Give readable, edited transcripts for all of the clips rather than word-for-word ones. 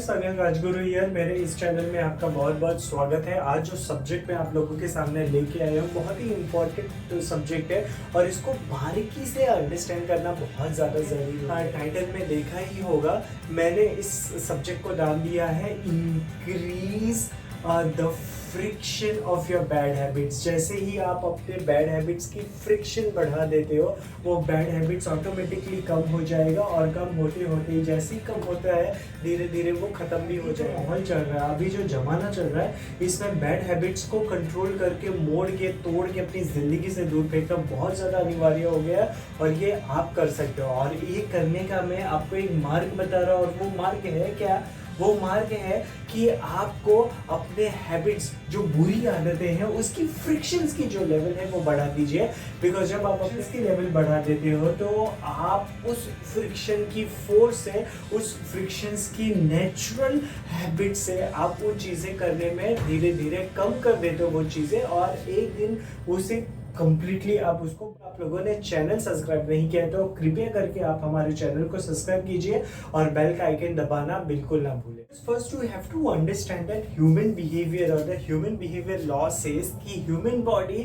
सागर राजगुरु यार, मेरे इस चैनल में आपका बहुत बहुत स्वागत है। आज जो सब्जेक्ट मैं आप लोगों के सामने लेके आया हूँ बहुत ही इम्पोर्टेंट सब्जेक्ट है और इसको बारीकी से अंडरस्टैंड करना बहुत ज़्यादा ज़रूरी है। टाइटल में देखा ही होगा, मैंने इस सब्जेक्ट को नाम दिया है increase the friction of your bad habits. जैसे ही आप अपने बैड हैबिट्स की फ्रिक्शन बढ़ा देते हो, वो बैड हैबिट्स ऑटोमेटिकली कम हो जाएगा और कम होते होते जैसे ही कम होता है धीरे धीरे वो ख़त्म भी हो जाएगा। माहौल चल रहा है, अभी जो ज़माना चल रहा है, इसमें बैड हैबिट्स को कंट्रोल करके मोड़ के तोड़ के अपनी ज़िंदगी से दूर फेंकना बहुत ज़्यादा अनिवार्य हो गया है और ये आप कर सकते हो। और ये करने का मैं आपको एक मार्ग बता रहा हूँ और वो मार्ग है क्या? वो मार्ग है कि आपको अपने हैबिट्स जो बुरी आदतें हैं उसकी फ्रिक्शंस की जो लेवल है वो बढ़ा दीजिए। बिकॉज जब आप इसकी लेवल बढ़ा देते हो तो आप उस फ्रिक्शन की फोर्स से, उस फ्रिक्शंस की नेचुरल हैबिट से आप वो चीज़ें करने में धीरे धीरे कम कर देते हो वो चीज़ें, और एक दिन उसे कंप्लीटली आप उसको, आप लोगों ने चैनल सब्सक्राइब नहीं किया तो कृपया करके आप हमारे चैनल को सब्सक्राइब कीजिए और बेल का आइकन दबाना बिल्कुल ना भूलें। First you have to understand that human behavior or the human behavior law says कि human body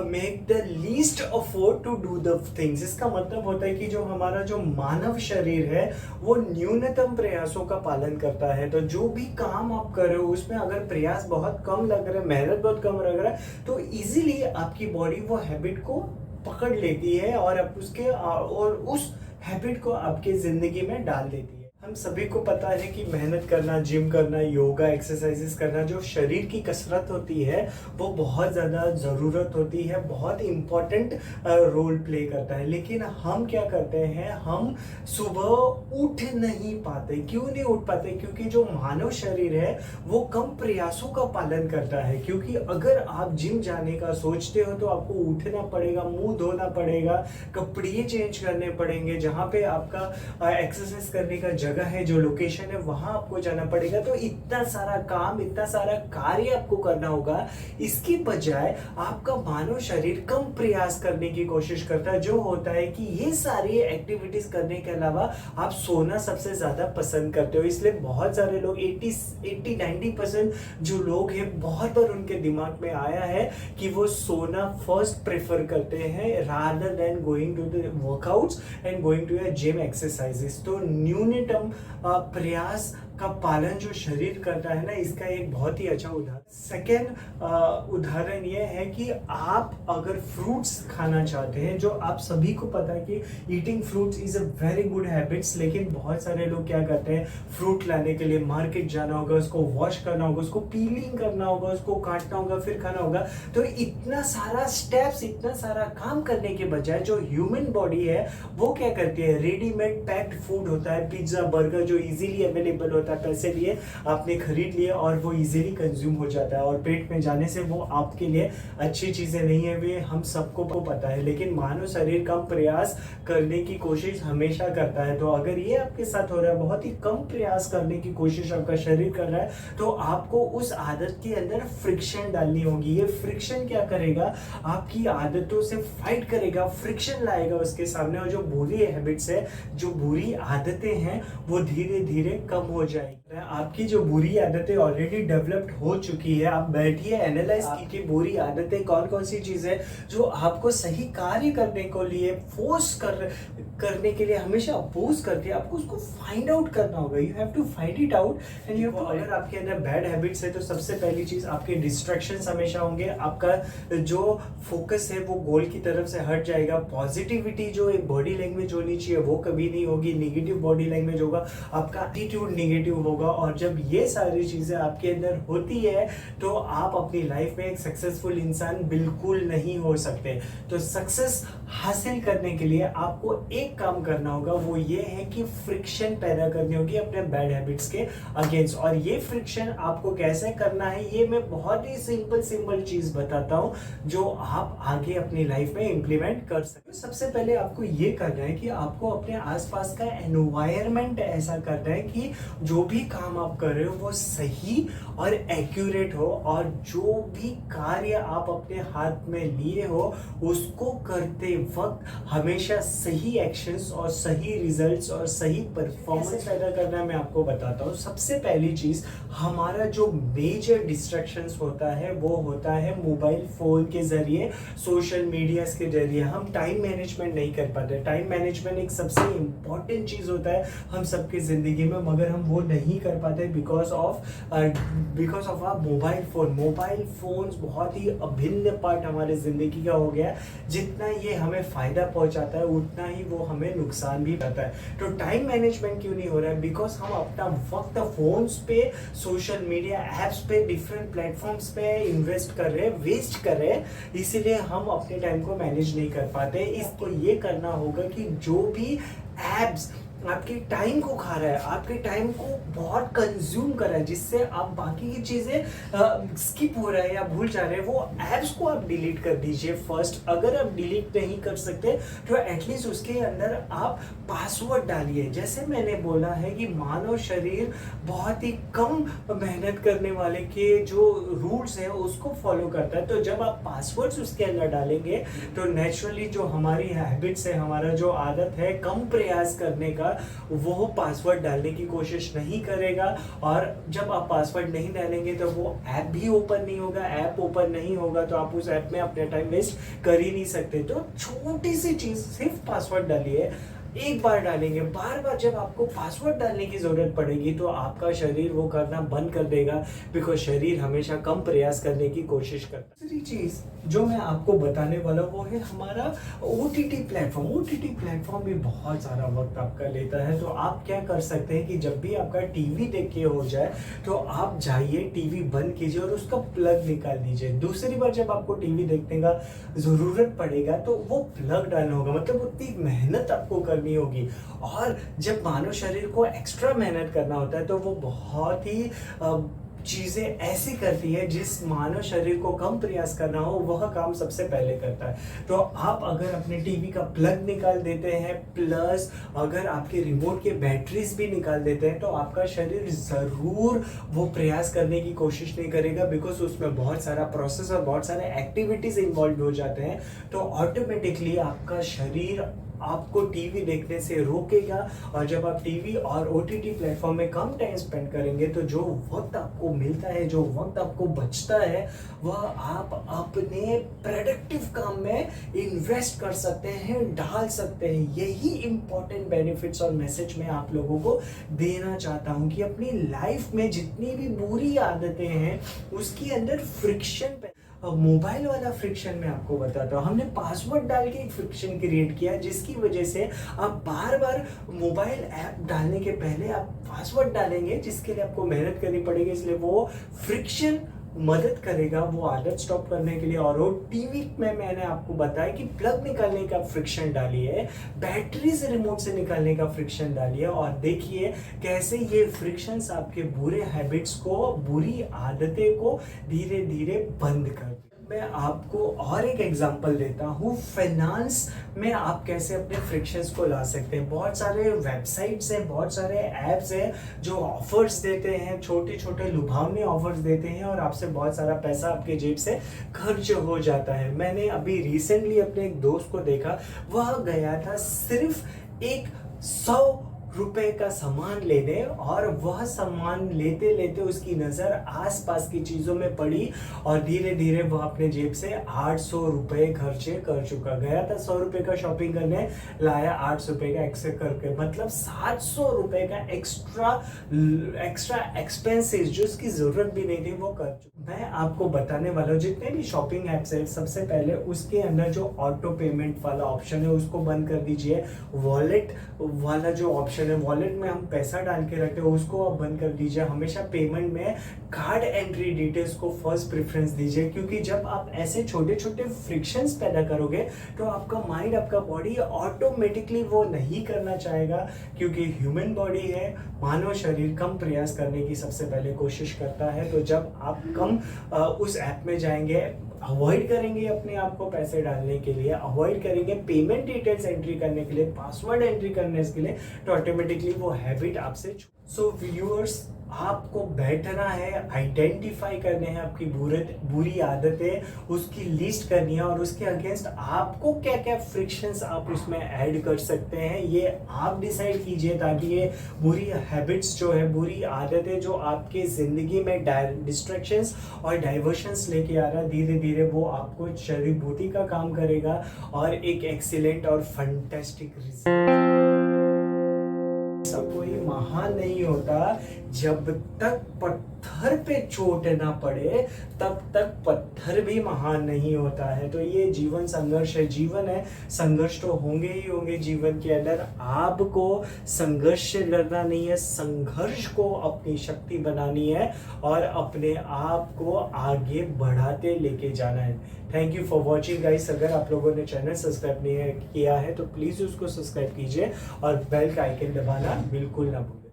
make the least effort to do the things। इसका मतलब होता है कि जो हमारा जो मानव शरीर है वो न्यूनतम प्रयासों का पालन करता है। तो जो भी काम आप कर रहे हो उसमें अगर प्रयास बहुत कम लग रहा है, मेहनत बहुत कम लग रहा है, तो इजीली आपकी बॉडी वो हैबिट को पकड़ लेती है और आप उसके और उस हैबिट को आपके ज़िंदगी में डाल देती है। हम सभी को पता है कि मेहनत करना, जिम करना, योगा, एक्सरसाइजेस करना, जो शरीर की कसरत होती है वो बहुत ज़्यादा ज़रूरत होती है, बहुत इम्पॉर्टेंट रोल प्ले करता है। लेकिन हम क्या करते हैं, हम सुबह उठ नहीं पाते। क्यों नहीं उठ पाते? क्योंकि जो मानव शरीर है वो कम प्रयासों का पालन करता है। क्योंकि अगर आप जिम जाने का सोचते हो तो आपको उठना पड़ेगा, मुंह धोना पड़ेगा, कपड़े चेंज करने पड़ेंगे, जहाँ पे आपका एक्सरसाइज करने का जगह है, जो लोकेशन है वहां आपको जाना पड़ेगा। तो इतना सारा काम, इतना सारा कार्य आपको करना होगा। इसकी बजाय आपका मानव शरीर कम प्रयास करने की कोशिश करता है। जो होता है कि ये सारी एक्टिविटीज करने के अलावा आप सोना सबसे ज्यादा पसंद करते हो। इसलिए बहुत सारे लोग 80-90% जो लोग हैं, बहुत बार उनके दिमाग में आया है कि वो सोना फर्स्ट प्रेफर करते हैं rather than going to the workouts and going to gym exercises. तो न्यूनतम प्रयास का पालन जो शरीर करता है ना, इसका एक बहुत ही अच्छा उदाहरण। सेकेंड उदाहरण ये है कि आप अगर फ्रूट्स खाना चाहते हैं, जो आप सभी को पता है कि eating fruits is a very good habits, लेकिन बहुत सारे लोग क्या करते हैं, फ्रूट लाने के लिए मार्केट जाना होगा, उसको वॉश करना होगा, उसको पीलिंग करना होगा, उसको काटना होगा, फिर खाना होगा। तो इतना सारा स्टेप्स, इतना सारा काम करने के बजाय जो ह्यूमन बॉडी है वो क्या करती है, रेडीमेड पैक्ड फूड होता है, पिज्जा, बर्गर, जो इजीली अवेलेबल होता है, पैसे लिए आपने खरीद लिए और वो इजीली कंज्यूम हो जाता है और पेट में जाने से वो आपके लिए अच्छी चीजें नहीं है, वे हम सबको पता है। लेकिन मानव शरीर कम प्रयास करने की कोशिश हमेशा करता है। तो अगर ये आपके साथ हो रहा है, बहुत ही कम प्रयास करने की कोशिश आपका शरीर कर रहा है, तो आपको उस आदत के अंदर फ्रिक्शन डालनी होगी। ये फ्रिक्शन क्या करेगा, आपकी आदतों से फाइट करेगा, फ्रिक्शन लाएगा उसके सामने, और जो बुरी हैबिट्स है, जो बुरी आदतें हैं, वो धीरे धीरे कम हो जाएगी। आपकी जो बुरी आदतें ऑलरेडी डेवलप्ड हो चुकी है, आप बैठिए, एनालाइज कीजिए बुरी आदतें कौन कौन सी चीजें जो आपको सही कार्य करने को लिए फोर्स करने के लिए हमेशा अपोज करती है। आपको उसको फाइंड आउट करना होगा। You have to find it out and you. अगर आपके अंदर बैड हैबिट्स है तो सबसे पहली चीज, आपके डिस्ट्रैक्शंस हमेशा होंगे, आपका जो फोकस है वो गोल की तरफ से हट जाएगा। पॉजिटिविटी जो एक बॉडी लैंग्वेज होनी चाहिए वो कभी नहीं होगी, निगेटिव बॉडी लैंग्वेज होगा, आपका एटीट्यूड निगेटिव होगा। और जब ये सारी चीजें आपके अंदर होती है तो आप अपनी लाइफ में एक सक्सेसफुल इंसान बिल्कुल नहीं हो सकते। तो सक्सेस हासिल करने के लिए आपको एक काम करना होगा, वो ये है कि फ्रिक्शन पैदा करनी होगी अपने बैड हैबिट्स के अगेंस्ट। और ये फ्रिक्शन आपको कैसे करना है, ये मैं बहुत ही सिंपल चीज बताता हूँ जो आप आगे अपनी लाइफ में इंप्लीमेंट कर सकते हो। सबसे पहले आपको ये करना है कि आपको अपने आसपास का एनवायरनमेंट ऐसा करना है कि जो भी काम आप कर रहे हो वो सही और एक्यूरेट हो, और जो भी कार्य आप अपने हाथ में लिए हो उसको करते वक्त हमेशा सही एक्शंस और सही रिजल्ट्स और सही परफॉर्मेंस पैदा करना मैं आपको बताता हूँ। सबसे पहली चीज़, हमारा जो मेजर डिस्ट्रैक्शंस होता है वो होता है मोबाइल फ़ोन के ज़रिए, सोशल मीडियाज़ के ज़रिए। हम टाइम मैनेजमेंट नहीं कर पाते। टाइम मैनेजमेंट एक सबसे इम्पॉर्टेंट चीज़ होता है हम सबकी ज़िंदगी में, मगर हम वो नहीं कर पाते because of ah mobile phones बहुत ही अभिन्न पार्ट हमारे ज़िंदगी का हो गया है। जितना ये हमें फ़ायदा पहुंचाता है उतना ही वो हमें नुकसान भी करता है। तो टाइम मैनेजमेंट क्यों नहीं हो रहा है? बिकॉज हम अपना वक्त फ़ोन्स पे, सोशल मीडिया ऐप्स पे, डिफरेंट प्लेटफॉर्म्स पे इन्वेस्ट कर रहे हैं, वेस्ट कर रहे हैं, इसीलिए हम अपने टाइम को मैनेज नहीं कर पाते। इसको ये करना होगा कि जो भी एप्स आपके टाइम को खा रहा है, आपके टाइम को बहुत कंज्यूम कर रहा है, जिससे आप बाकी की चीज़ें स्किप हो रहा है या भूल जा रहे हैं, वो एप्स को आप डिलीट कर दीजिए फर्स्ट। अगर आप डिलीट नहीं कर सकते तो एटलीस्ट उसके अंदर आप पासवर्ड डालिए। जैसे मैंने बोला है कि मानव शरीर बहुत ही कम मेहनत करने वाले के जो रूल्स हैं उसको फॉलो करता है। तो जब आप पासवर्ड्स उसके अंदर डालेंगे तो नेचुरली जो हमारी हैबिट्स है, हमारा जो आदत है कम प्रयास करने का, वो पासवर्ड डालने की कोशिश नहीं करेगा। और जब आप पासवर्ड नहीं डालेंगे तो वो ऐप भी ओपन नहीं होगा। ऐप ओपन नहीं होगा तो आप उस ऐप में अपना टाइम वेस्ट कर ही नहीं सकते। तो छोटी सी चीज़, सिर्फ पासवर्ड डालिए। एक बार डालेंगे, बार बार जब आपको पासवर्ड डालने की ज़रूरत पड़ेगी तो आपका शरीर वो करना बंद कर देगा, बिकॉज शरीर हमेशा कम प्रयास करने की कोशिश करता है। दूसरी चीज़ जो मैं आपको बताने वाला वो है हमारा OTT प्लेटफॉर्म। OTT प्लेटफॉर्म भी बहुत सारा वक्त आपका लेता है। तो आप क्या कर सकते हैं कि जब भी आपका टीवी देख के हो जाए तो आप जाइए, टीवी बंद कीजिए और उसका प्लग निकाल दीजिए। दूसरी बार जब आपको टीवी देखने का ज़रूरत पड़ेगा तो वो प्लग डालना होगा, मतलब उतनी मेहनत आपको करनी होगी। और जब मानव शरीर को एक्स्ट्रा मेहनत करना होता है तो वो बहुत ही चीज़ें ऐसी करती है जिस मानव शरीर को कम प्रयास करना हो वह काम सबसे पहले करता है। तो आप अगर अपने टीवी का प्लग निकाल देते हैं, प्लस अगर आपके रिमोट के बैटरीज भी निकाल देते हैं, तो आपका शरीर ज़रूर वो प्रयास करने की कोशिश नहीं करेगा, बिकॉज उसमें बहुत सारा प्रोसेस और बहुत सारे एक्टिविटीज़ इन्वॉल्व हो जाते हैं। तो ऑटोमेटिकली आपका शरीर आपको टीवी देखने से रोकेगा। और जब आप टीवी और OTT प्लेटफॉर्म में कम टाइम स्पेंड करेंगे तो जो वक्त आपको मिलता है, जो वक्त आपको बचता है, वह आप अपने प्रोडक्टिव काम में इन्वेस्ट कर सकते हैं, डाल सकते हैं। यही इम्पोर्टेंट बेनिफिट्स और मैसेज मैं आप लोगों को देना चाहता हूँ कि अपनी लाइफ में जितनी भी बुरी आदतें हैं उसके अंदर फ्रिक्शन, मोबाइल वाला फ्रिक्शन मैं आपको बताता हूँ। हमने पासवर्ड डाल के एक फ्रिक्शन क्रिएट किया जिसकी वजह से आप बार बार मोबाइल ऐप डालने के पहले आप पासवर्ड डालेंगे, जिसके लिए आपको मेहनत करनी पड़ेगी। इसलिए वो फ्रिक्शन मदद करेगा वो आदत स्टॉप करने के लिए। और वो टीवी में मैंने आपको बताया कि प्लग निकालने का फ्रिक्शन डालिए, बैटरी से रिमोट से निकालने का फ्रिक्शन डालिए, और देखिए कैसे ये फ्रिक्शंस आपके बुरे हैबिट्स को, बुरी आदतें को धीरे धीरे बंद कर दें। मैं आपको और एक एग्जांपल देता हूँ, फाइनेंस में आप कैसे अपने फ्रिक्शंस को ला सकते हैं। बहुत सारे वेबसाइट्स हैं, बहुत सारे ऐप्स हैं जो ऑफर्स देते हैं, छोटे छोटे लुभावने ऑफर्स देते हैं, और आपसे बहुत सारा पैसा आपके जेब से खर्च हो जाता है। मैंने अभी रिसेंटली अपने एक दोस्त को देखा, वह गया था सिर्फ एक 100 रुपए का सामान लेने, और वह सामान लेते लेते उसकी नज़र आसपास की चीज़ों में पड़ी और धीरे धीरे वह अपने जेब से 800 रुपये खर्चे कर चुका। गया था 100 रुपये का शॉपिंग करने, लाया 800 रुपये का एक्स्ट्रा करके, मतलब 700 रुपये का एक्स्ट्रा एक्सपेंसेस जो उसकी ज़रूरत भी नहीं थी वो कर चुका। मैं आपको बताने वाला हूँ, जितने भी शॉपिंग ऐप्स है सबसे पहले उसके अंदर जो ऑटो पेमेंट वाला ऑप्शन है उसको बंद कर दीजिए। वॉलेट वाला जो ऑप्शन है, वॉलेट में हम पैसा डाल के रखते हैं, उसको आप बंद कर दीजिए। हमेशा पेमेंट में कार्ड एंट्री डिटेल्स को फर्स्ट प्रेफरेंस दीजिए, क्योंकि जब आप ऐसे छोटे छोटे फ्रिक्शंस पैदा करोगे तो आपका माइंड, आपका बॉडी ऑटोमेटिकली वो नहीं करना चाहेगा, क्योंकि ह्यूमन बॉडी है, मानव शरीर कम प्रयास करने की सबसे पहले कोशिश करता है। तो जब आप कम उस ऐप में जाएंगे, अवॉइड करेंगे अपने आप को पैसे डालने के लिए, अवॉइड करेंगे पेमेंट डिटेल्स एंट्री करने के लिए, पासवर्ड एंट्री करने के लिए, तो ऑटोमेटिकली वो हैबिट आपसे। सो व्यूअर्स, आपको बैठना है, आइडेंटिफाई करने हैं आपकी बुरी आदतें, उसकी लिस्ट करनी है और उसके अगेंस्ट आपको क्या क्या फ्रिक्शंस आप उसमें ऐड कर सकते हैं, ये आप डिसाइड कीजिए, ताकि ये बुरी हैबिट्स जो है, बुरी आदतें जो आपके ज़िंदगी में डिस्ट्रैक्शंस और डाइवर्शंस लेके आ रहा है, धीरे धीरे वो आपको जड़ी बूटी का काम करेगा और एक एक्सीलेंट और फंटेस्टिक रिजल्ट। सब कोई महान नहीं होता, जब तक पत्थर पे चोट ना पड़े तब तक पत्थर भी महान नहीं होता है। तो ये जीवन संघर्ष है, जीवन है, संघर्ष तो होंगे ही होंगे जीवन के अंदर। आपको संघर्ष से लड़ना नहीं है, संघर्ष को अपनी शक्ति बनानी है और अपने आप को आगे बढ़ाते लेके जाना है। Thank you for watching guys. अगर आप लोगों ने चैनल सब्सक्राइब नहीं किया है तो प्लीज़ उसको सब्सक्राइब कीजिए और बेल का आइकन दबाना बिल्कुल ना भूलें।